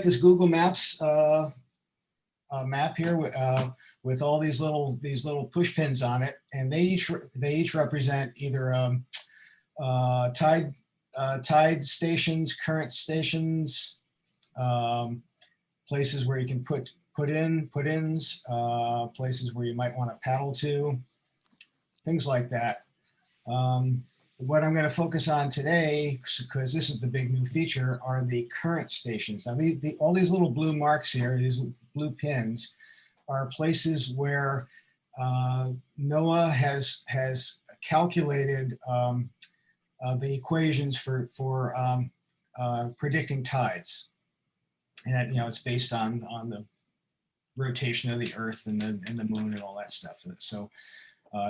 got this Google Maps map here with all these little push pins on it, and they each represent either tide stations, current stations, places where you can put-ins, places where you might want to paddle to, things like that. What I'm going to focus on today, because this is the big new feature, are the current stations. Now, all these little blue marks here, these blue pins, are places where NOAA has calculated the equations for predicting tides, and it's based on the rotation of the Earth and the moon and all that stuff. So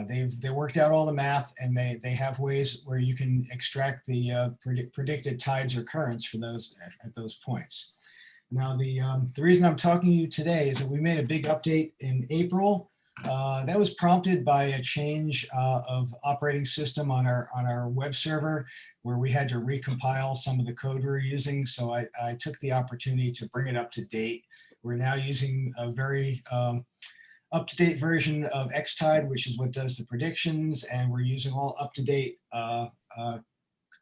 they worked out all the math, and they have ways where you can extract the predicted tides or currents for those at those points. Now, the reason I'm talking to you today is that we made a big update in April. That was prompted by a change of operating system on our web server, where we had to recompile some of the code we were using. So I took the opportunity to bring it up to date. We're now using a very up-to-date version of Xtide, which is what does the predictions, and we're using all up-to-date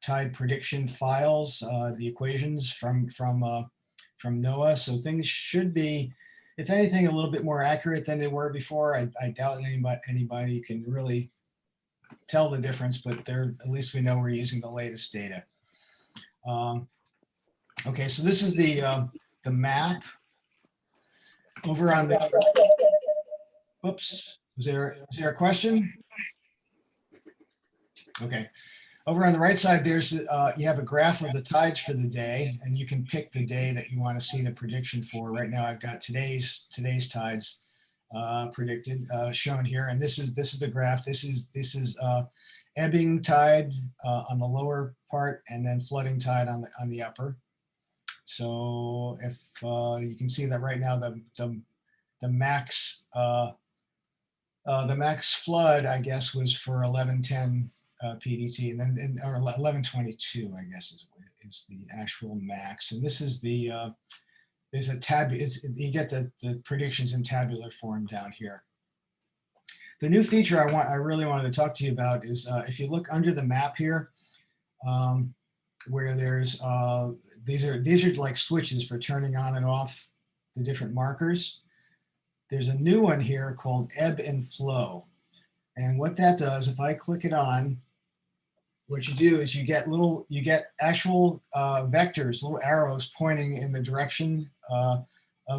tide prediction files, the equations from NOAA. So things should be, if anything, a little bit more accurate than they were before. I doubt anybody can really tell the difference, but at least we know we're using the latest data. Okay, so this is the map over on the. Oops, was there a question? Okay. Over on the right side, there's you have a graph of the tides for the day, and you can pick the day that you want to see the prediction for. Right now, I've got today's tides predicted shown here, and this is the graph. This is ebbing tide on the lower part, and then flooding tide on the upper. So if you can see that right now, the max flood, I guess, was for 1110. PDT, and then or 1122, I guess is the actual max. And this is the there's a tab. You get the predictions in tabular form down here. The new feature I really wanted to talk to you about is if you look under the map here, where there's these are like switches for turning on and off the different markers. There's a new one here called ebb and flow, and what that does, if I click it on, what you do is you get actual vectors, little arrows pointing in the direction of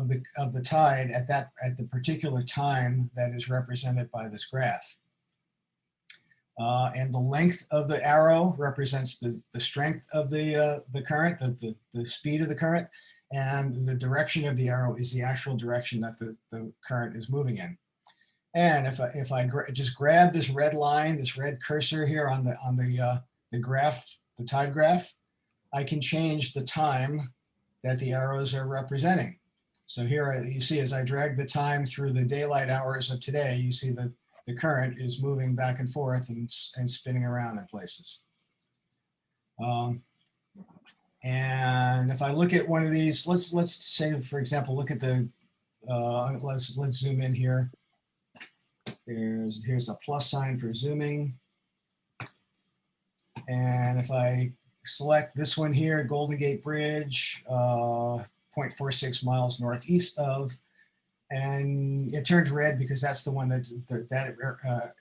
the tide at the particular time that is represented by this graph. And the length of the arrow represents the strength of the current, the speed of the current, and the direction of the arrow is the actual direction that the current is moving in. And if I just grab this red line, this red cursor here on the graph, the tide graph, I can change the time that the arrows are representing. So here you see, as I drag the time through the daylight hours of today, you see that the current is moving back and forth and spinning around in places. And if I look at one of these, let's say, for example, look at the let's zoom in here. Here's a plus sign for zooming. And if I select this one here, Golden Gate Bridge, 0.46 miles northeast of, and it turns red because that's the one that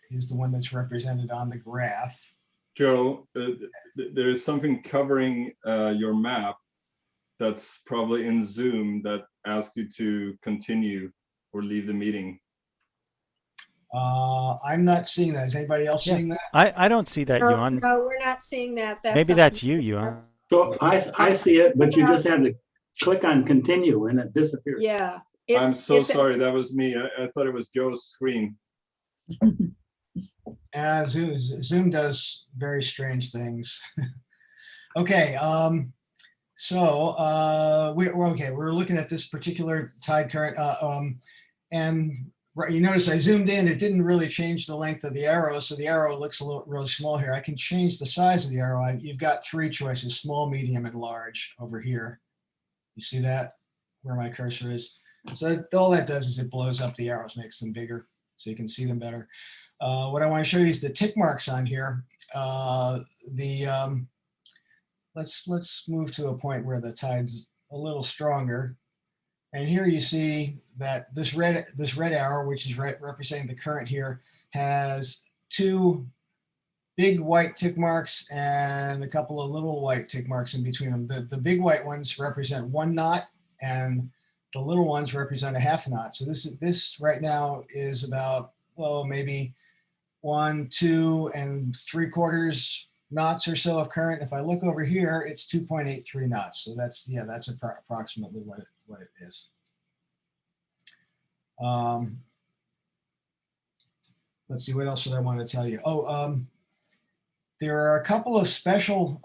is the one that's represented on the graph. Joe, there is something covering your map that's probably in Zoom that asks you to continue or leave the meeting. I'm not seeing that. Is anybody else seeing that? I don't see that, Yuan. No, we're not seeing that. Maybe that's you, Yuan. So I see it, but you just have to click on continue and it disappears. Yeah. I'm so sorry. That was me. I thought it was Joe's screen. Zoom does very strange things. Okay. So we're looking at this particular tide current, and you notice I zoomed in, it didn't really change the length of the arrow, so the arrow looks really small here. I can change the size of the arrow. You've got three choices: small, medium, and large over here. You see that? where my cursor is. So all that does is it blows up the arrows, makes them bigger so you can see them better. What I want to show you is the tick marks on here. Let's move to a point where the tide's a little stronger. And here you see that this red arrow, which is representing the current here, has two big white tick marks and a couple of little white tick marks in between them. The big white ones represent 1 knot and the little ones represent a 1/2 knot. So this right now is about, well, maybe 1, 2 3/4 knots or so of current. If I look over here, it's 2.83 knots. So that's approximately what it is. Let's see, what else did I want to tell you? There are a couple of special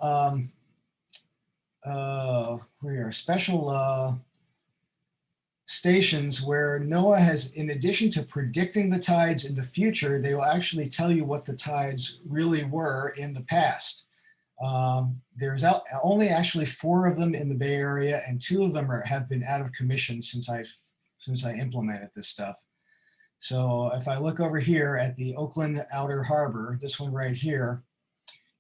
stations where NOAA has, in addition to predicting the tides in the future, they will actually tell you what the tides really were in the past. There's only actually 4 of them in the Bay Area, and 2 of them have been out of commission since I implemented this stuff. So if I look over here at the Oakland Outer Harbor, this one right here,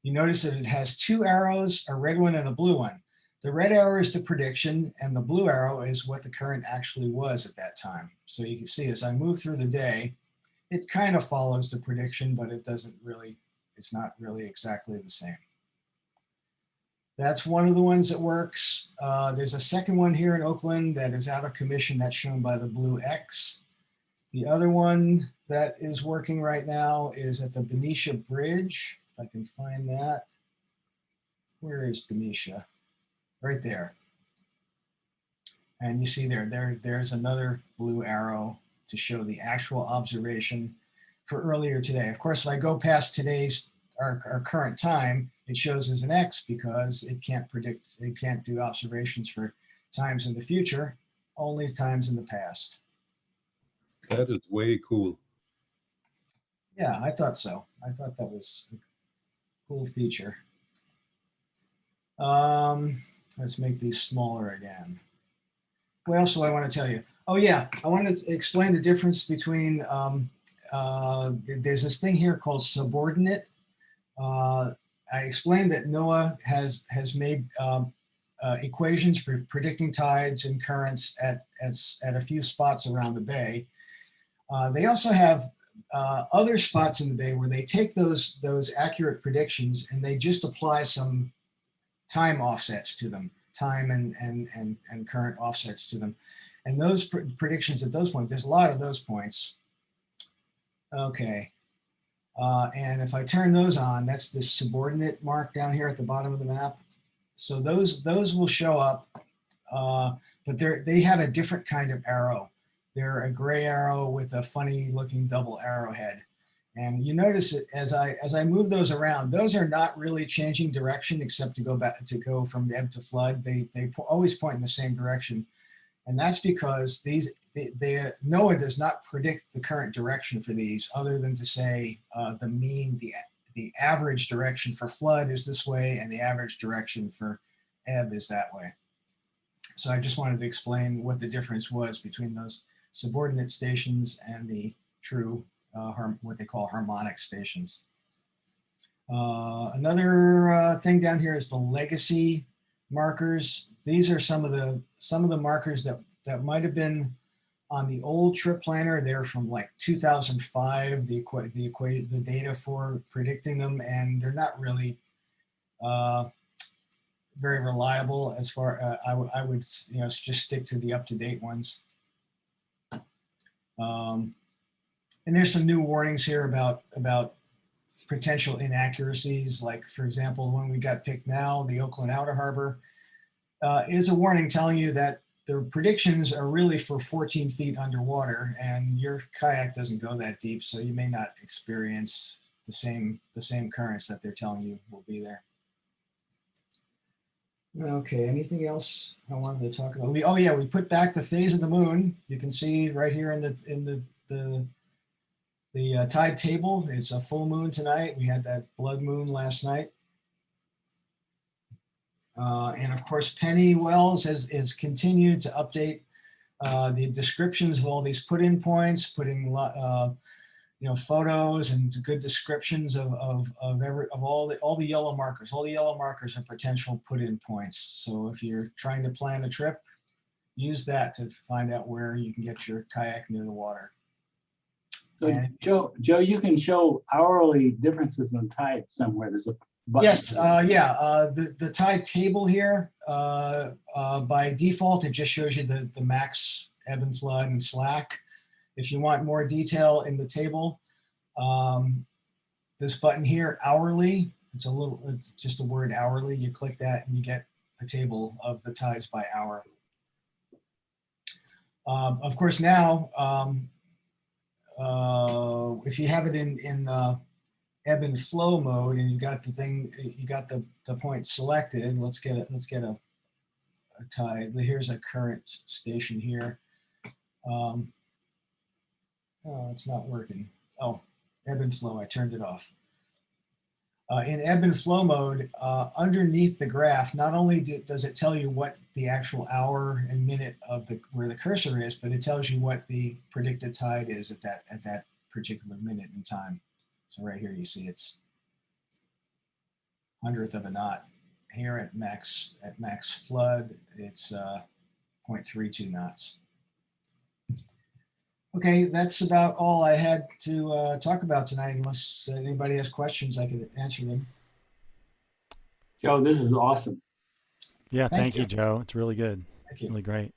you notice that it has 2 arrows, a red one and a blue one. The red arrow is the prediction, and the blue arrow is what the current actually was at that time. So you can see as I move through the day, it kind of follows the prediction, but it's not really exactly the same. That's one of the ones that works. There's a second one here in Oakland that is out of commission. That's shown by the blue X. The other one that is working right now is at the Benicia Bridge. If I can find that. Where is Benicia? Right there. And you see there's another blue arrow to show the actual observation for earlier today. Of course, if I go past our current time, it shows as an X because it can't do observations for times in the future, only times in the past. That is way cool. Yeah, I thought so. I thought that was a cool feature. Let's make these smaller again. What else do I want to tell you? Oh yeah, I wanted to explain the difference between, there's this thing here called subordinate. I explained that NOAA has made equations for predicting tides and currents at a few spots around the bay. They also have other spots in the bay where they take those accurate predictions and they just apply some time offsets to them, time and current offsets to them. And those predictions at those points, there's a lot of those points. Okay. And if I turn those on, that's the subordinate mark down here at the bottom of the map. So those will show up, but they have a different kind of arrow. They're a gray arrow with a funny looking double arrowhead. And you notice that as I move those around, those are not really changing direction except to go from ebb to flood. They always point in the same direction. And that's because NOAA does not predict the current direction for these other than to say the average direction for flood is this way and the average direction for ebb is that way. So I just wanted to explain what the difference was between those subordinate stations and the true, what they call harmonic stations. Another thing down here is the legacy markers. These are some of the markers that might have been on the old trip planner. They're from like 2005, the data for predicting them, and they're not really very reliable as far. I would just stick to the up-to-date ones. And there's some new warnings here about potential inaccuracies. Like for example, when we got picked now, the Oakland Outer Harbor is a warning telling you that the predictions are really for 14 feet underwater, and your kayak doesn't go that deep, so you may not experience the same currents that they're telling you will be there. Okay, anything else I wanted to talk about? We put back the phase of the moon. You can see right here in the tide table. It's a full moon tonight. We had that blood moon last night. And of course, Penny Wells has continued to update the descriptions of all these put-in points, putting photos and good descriptions of all the yellow markers. All the yellow markers are potential put-in points. So if you're trying to plan a trip, use that to find out where you can get your kayak near the water. So And- Joe, you can show hourly differences in tide somewhere. There's a button. Yes, the tide table here, by default, it just shows you the max ebb and flood and slack. If you want more detail in the table, this button here, hourly, it's just the word hourly. You click that and you get a table of the tides by hour. Of course, now, if you have it in ebb and flow mode and you got the point selected, let's get a tide. Here's a current station here. Oh, it's not working. Oh, ebb and flow, I turned it off. In ebb and flow mode, underneath the graph, not only does it tell you what the actual hour and minute of where the cursor is, but it tells you what the predicted tide is at that particular minute in time. So right here you see it's 100th of a knot. Here at max flood, it's 0.32 knots. Okay, that's about all I had to talk about tonight. Unless anybody has questions, I could answer them. Joe, this is awesome. Yeah, Thank thank you, you. Joe. It's really good. Thank you. Really great.